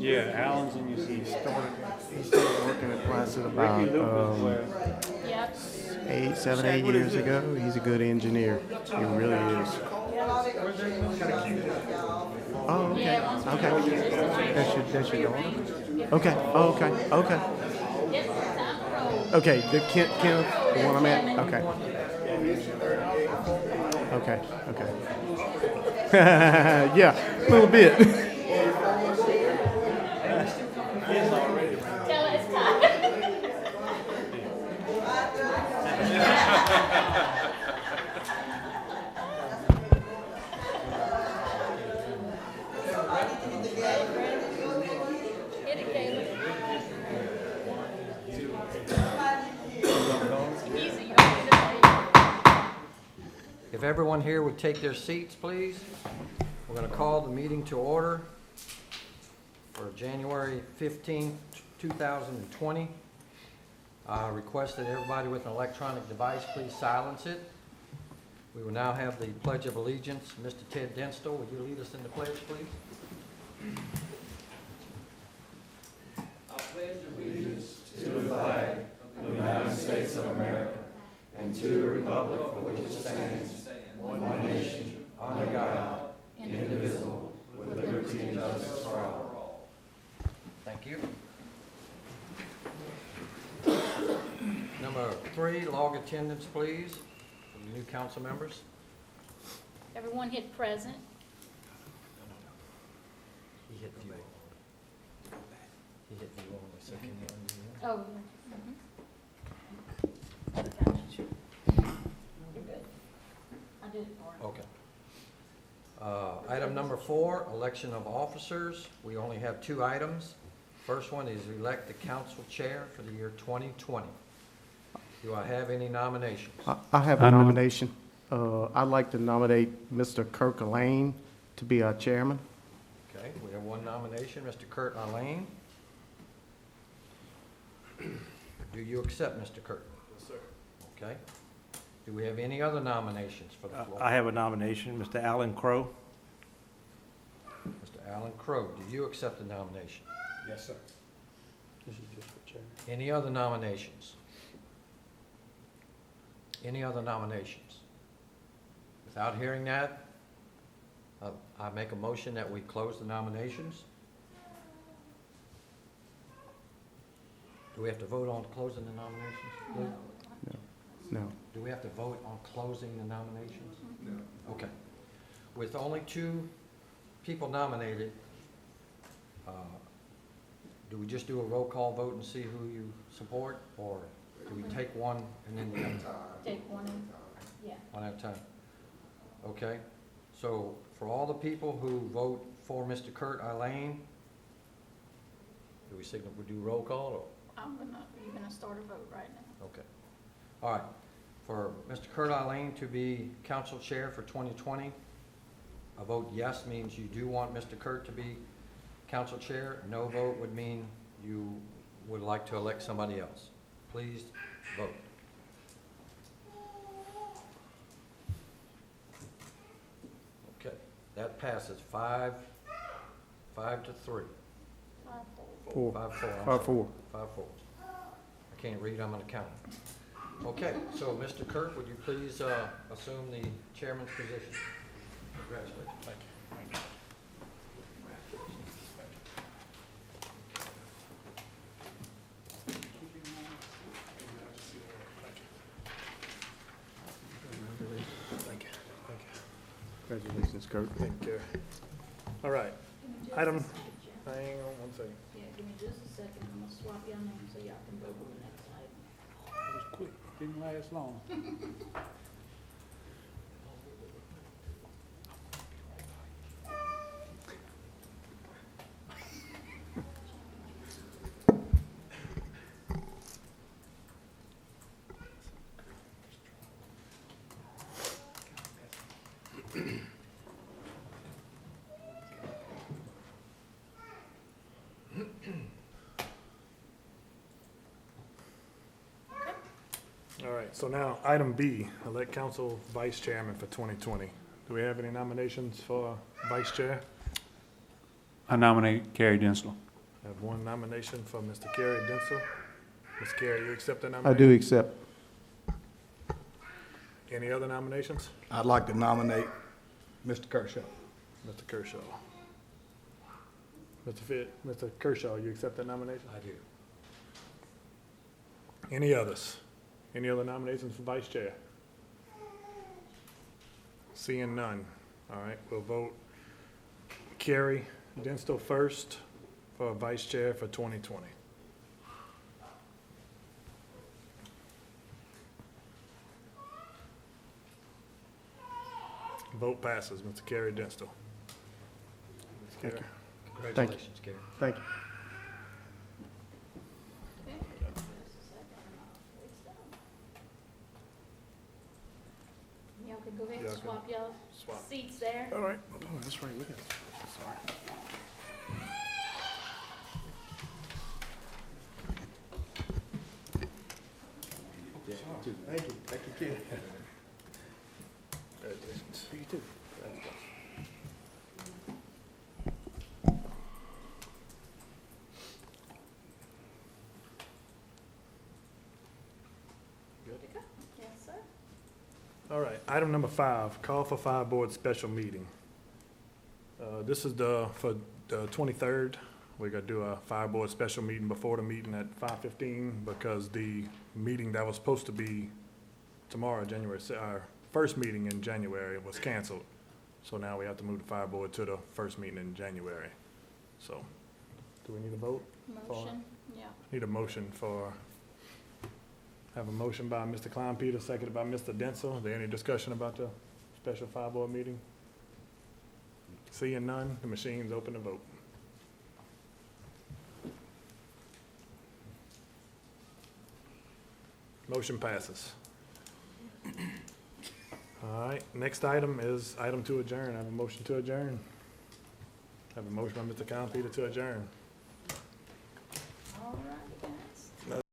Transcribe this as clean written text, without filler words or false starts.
Yeah, Allen's in your He seat. started working at Placid about Ricky Luke was Yep. 8 years ago. He's a good engineer. He really is. Oh, okay. Yeah, once we Okay. get this That's your daughter? Okay. Oh, okay. Okay. Yes, time roll. Okay. The Kenneth, the one I'm at? Okay. Okay. Okay. Yeah, a little bit. Tell us time. Hit it, Caleb. Easy, you want me to say? If everyone here would take their seats, please. We're going to call the meeting to order for January 15th, 2020. Request that everybody with an electronic device please silence it. We will now have the Pledge of Allegiance. Mr. Ted Denstall, would you lead us in the pledge, please? Thank you. Number 3, log attendance, please, for the new council members. Everyone hit present. He hit view. He hit view only, so can you undo that? Oh, yeah. You're good. I did it for him. Okay. Item number 4, election of officers. We only have 2 items. First one is elect the council chair for the year 2020. Do I have any nominations? I have a nomination. I'd like to nominate Mr. Kirk Lane to be our chairman. Okay, we have one nomination, Mr. Kurt Alain. Do you accept, Mr. Kurt? Yes, sir. Okay. Do we have any other nominations for the floor? I have a nomination, Mr. Alan Crow. Mr. Alan Crow, do you accept the nomination? Yes, sir. This is just for chair. Any other nominations? Any other nominations? Without hearing that, I make a motion that we close the nominations. Do we have to vote on closing the nominations? Lou? No. Do we have to vote on closing the nominations? No. Okay. With only 2 people nominated, do we just do a roll call vote and see who you support? Or do we take one and then the other? Take one, yeah. One at a time. Okay, so for all the people who vote for Mr. Kurt Alain, do we signal, we do roll call You're gonna start a vote right now. or, okay. All right, for Mr. Kurt Alain to be council chair for 2020, a vote yes means you do want Mr. Kurt to be council chair. No vote would mean you would like to elect somebody else. Please vote. Okay, that passes 5-3. 5-4. 4. 5-4. I'm 5-4. 5-4. I can't read, I'm gonna count. Okay, so Mr. Kurt, would you please assume the chairman's position? Congratulations. Thank you. Congratulations, Kirk. Thank you. All right. Item, hang on one second. Yeah, give me just a second, I'm gonna swap your name so y'all can vote on the next item. It was quick, didn't last long. All right, so now, item B, elect council vice chairman for 2020. Do we have any nominations for vice chair? I nominate Gary Denslow. I have one nomination for Mr. Kerry Densel. Ms. Kerry, you accept that I nomination? do accept. Any other nominations? I'd like to nominate Mr. Kershaw. Mr. Kershaw. Mr. Kershaw, you accept that nomination? I do. Any others? Any other nominations for vice chair? Seeing none. All right, we'll vote Kerry Denstal first for vice chair for 2020. Vote passes, Mr. Kerry Denstal. Ms. Thank Kerry. Congratulations, Gary. Thank you. Okay. Just a second, and it's done. Y'all can go ahead Y'all and can swap y'all swap. seats there. All right. Oh, that's right, look at it. Sorry. Thank you, thank you, Ken. Congratulations. You too. Good to go. Yes, sir. All right, item number 5, call for fire board special meeting. This is for the 23rd. We're gonna do a fire board special meeting before the meeting at 5:15 because the meeting that was supposed to be tomorrow, our first meeting in January was canceled. So now we have to move the fire board to the first meeting in January. So, do we need a vote? Motion, yeah. Need a motion have a motion by Mr. Klein Peter, seconded by Mr. Densel. Is there any discussion about the special fire board meeting? Seeing none, the machine's open to vote. Motion passes. All right, next item is item to adjourn. I have a motion to adjourn. I have a motion by Mr. Klein Peter to adjourn. All right, guys.